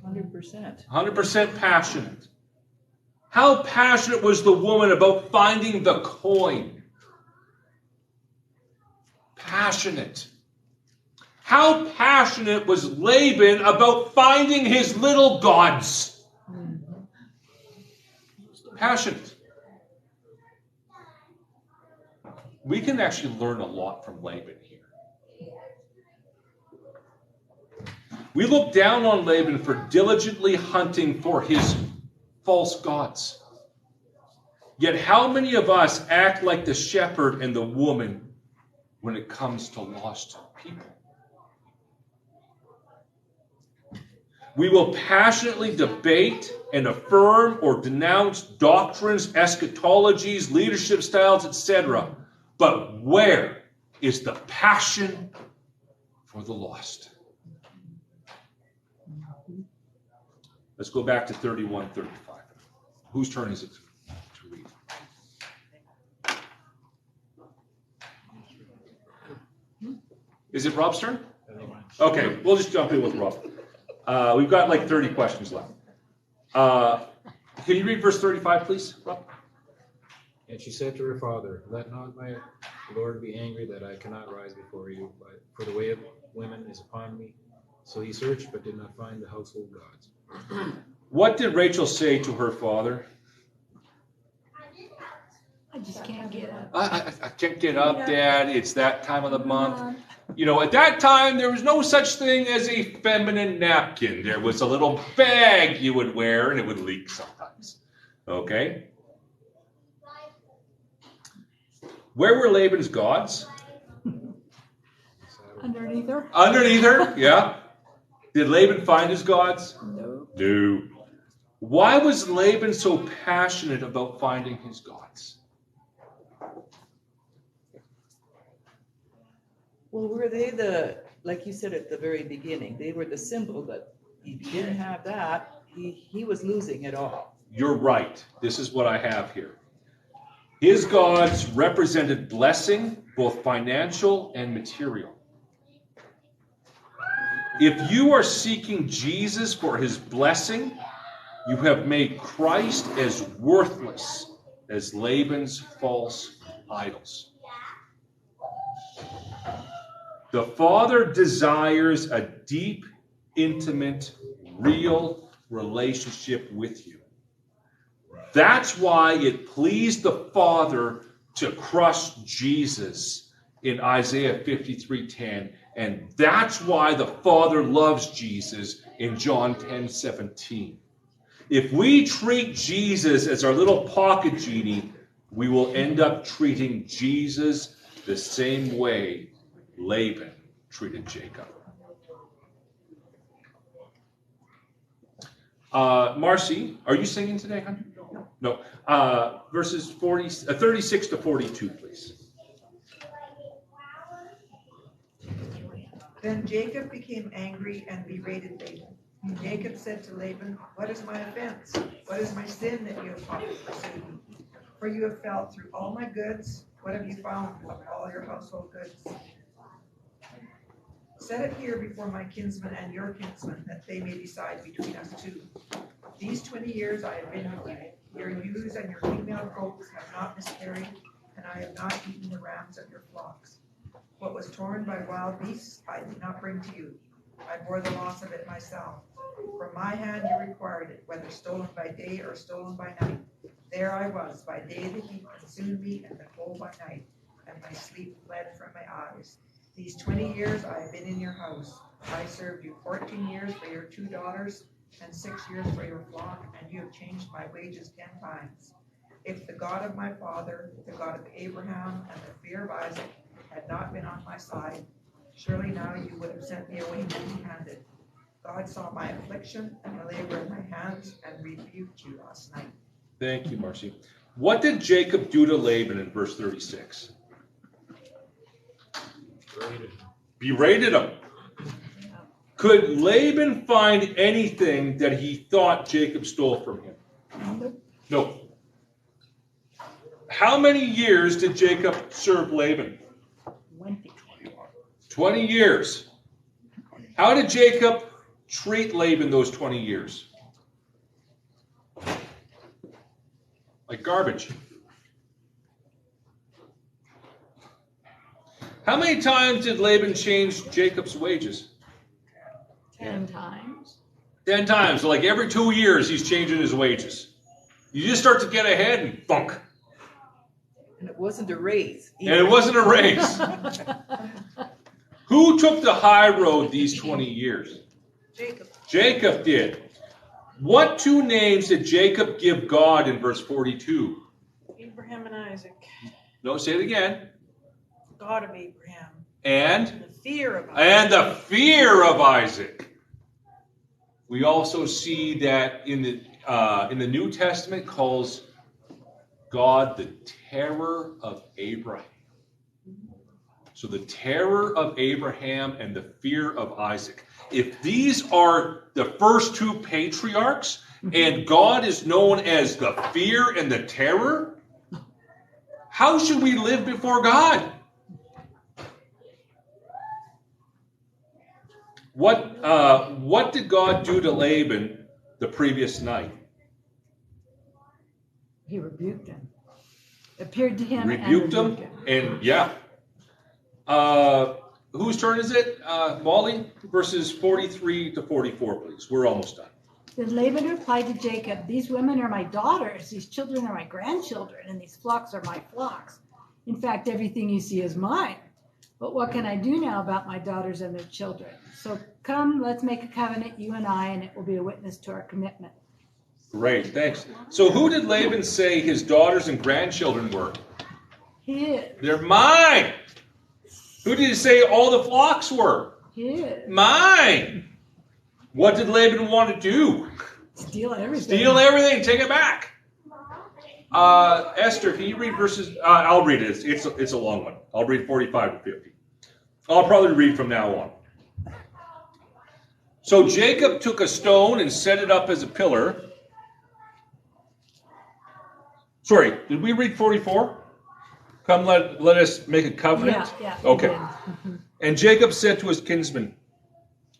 H: 100%.
A: 100% passionate. How passionate was the woman about finding the coin? Passionate. How passionate was Laban about finding his little gods? Passionate. We can actually learn a lot from Laban here. We look down on Laban for diligently hunting for his false gods. Yet how many of us act like the shepherd and the woman when it comes to lost people? We will passionately debate and affirm or denounce doctrines, eschatologies, leadership styles, etc. But where is the passion for the lost? Let's go back to 31:35. Whose turn is it to read? Is it Rob's turn? Okay, we'll just jump in with Rob. We've got like 30 questions left. Can you read verse 35, please, Rob?
G: And she said to her father, "Let not my Lord be angry that I cannot rise before you, but for the way of women is upon me." So he searched, but did not find the household gods.
A: What did Rachel say to her father?
B: I just can't get up.
A: I can't get up, Dad. It's that time of the month. You know, at that time, there was no such thing as a feminine napkin. There was a little bag you would wear, and it would leak sometimes. Okay? Where were Laban's gods?
B: Underneath her?
A: Underneath her, yeah. Did Laban find his gods?
B: No.
A: No. Why was Laban so passionate about finding his gods?
H: Well, were they like you said at the very beginning, they were the symbol that if he didn't have that, he was losing it all.
A: You're right. This is what I have here. His gods represented blessing, both financial and material. If you are seeking Jesus for his blessing, you have made Christ as worthless as Laban's false idols. The Father desires a deep, intimate, real relationship with you. That's why it pleased the Father to crush Jesus in Isaiah 53:10. And that's why the Father loves Jesus in John 10:17. If we treat Jesus as our little pocket genie, we will end up treating Jesus the same way Laban treated Jacob. Marcy, are you singing today, honey? No. Verses 36 to 42, please.
C: Then Jacob became angry and berated Laban. Jacob said to Laban, "What is my offense? What is my sin that you have pursued me? For you have fell through all my goods. What have you found of all your household goods? Set it here before my kinsmen and your kinsmen, that they may decide between us two. These 20 years I have been with you. Your ewes and your female goats have not miscarried, and I have not eaten the rams of your flocks. What was torn by wild beasts I did not bring to you. I bore the loss of it myself. From my hand you required it, whether stolen by day or stolen by night. There I was. By day the heat consumed me, and the cold by night, and my sleep fled from my eyes. These 20 years I have been in your house. I served you 14 years for your 2 daughters, and 6 years for your flock, and you have changed my wages 10 times. If the God of my father, the God of Abraham, and the fear of Isaac had not been on my side, surely now you would have sent me away empty-handed. God saw my affliction and the labor of my hands and rebuked you last night."
A: Thank you, Marcy. What did Jacob do to Laban in verse 36? Berated him. Could Laban find anything that he thought Jacob stole from him? No. How many years did Jacob serve Laban? 20 years. How did Jacob treat Laban those 20 years? Like garbage. How many times did Laban change Jacob's wages?
B: 10 times.
A: 10 times. So like every 2 years, he's changing his wages. You just start to get ahead and bunk.
H: And it wasn't a raise.
A: And it wasn't a raise. Who took the high road these 20 years?
C: Jacob.
A: Jacob did. What 2 names did Jacob give God in verse 42?
E: Abraham and Isaac.
A: No, say it again.
E: God of Abraham.
A: And
E: The fear of Isaac.
A: the fear of Isaac. We also see that in the New Testament calls God the terror of Abraham. So the terror of Abraham and the fear of Isaac. If these are the first two patriarchs, and God is known as the fear and the terror, how should we live before God? What did God do to Laban the previous night?
B: He rebuked him. Appeared to him
A: Rebuked
B: and
A: him, and yeah. Whose turn is it? Molly, verses 43 to 44, please. We're almost done.
B: Then Laban replied to Jacob, "These women are my daughters, these children are my grandchildren, and these flocks are my flocks. In fact, everything you see is mine. But what can I do now about my daughters and their children? So come, let's make a covenant, you and I, and it will be a witness to our commitment."
A: Great, thanks. So who did Laban say his daughters and grandchildren were?
B: His.
A: They're mine. Who did he say all the flocks were?
B: His.
A: Mine. What did Laban want to do?
B: Steal everything.
A: Steal everything. Take it back. Esther, can you read verses? I'll read it. It's a long one. I'll read 45 to 50. I'll probably read from now on. So Jacob took a stone and set it up as a pillar. Sorry, did we read 44? Come, let us make a covenant.
B: Yeah.
A: Okay. And Jacob said to his kinsman,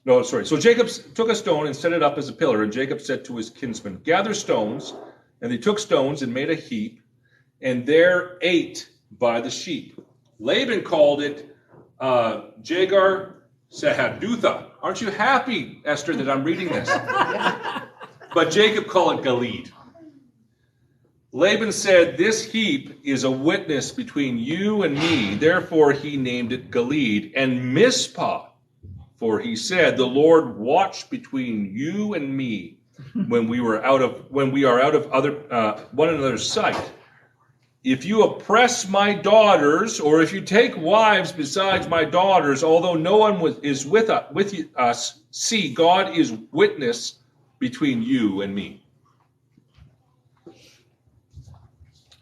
A: so Jacob took a stone and set it up as a pillar, and Jacob said to his kinsman, "Gather stones." And they took stones and made a heap, and there ate by the sheep. Laban called it Jagar Sahadutha. Aren't you happy, Esther, that I'm reading this? But Jacob called it Gilead. Laban said, "This heap is a witness between you and me." Therefore he named it Gilead. And Mizpah, for he said, "The Lord watched between you and me when we are out of one another's sight. If you oppress my daughters, or if you take wives besides my daughters, although no one is with us, see, God is witness between you and me."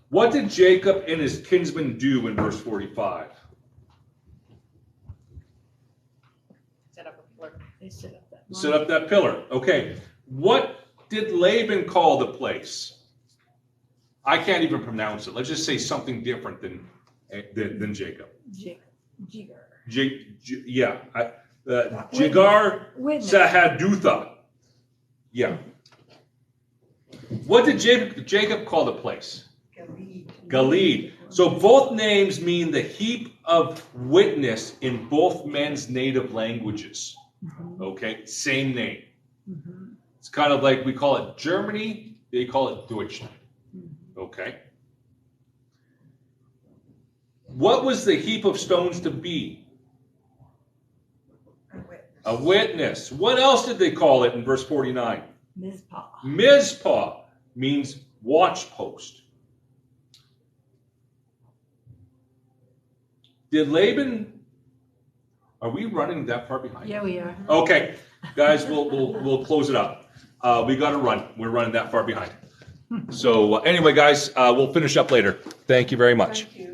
A: What did Jacob and his kinsman do in verse 45?
F: Set up a pillar.
B: They set up that.
A: Set up that pillar. Okay. What did Laban call the place? I can't even pronounce it. Let's just say something different than Jacob.
B: Jigar.
A: Jagar
B: Witness.
A: Sahadutha. Yeah. What did Jacob call the place? Gilead. So both names mean the heap of witness in both men's native languages. Okay, same name. It's kind of like we call it Germany, they call it Deutschland. Okay. What was the heap of stones to be? A witness. What else did they call it in verse 49?
B: Mizpah.
A: Mizpah means watch post. Did Laban? Are we running that far behind?
B: Yeah, we are.
A: Okay, guys, we'll close it up. We got to run. We're running that far behind. So anyway, guys, we'll finish up later. Thank you very much.
C: Thank you.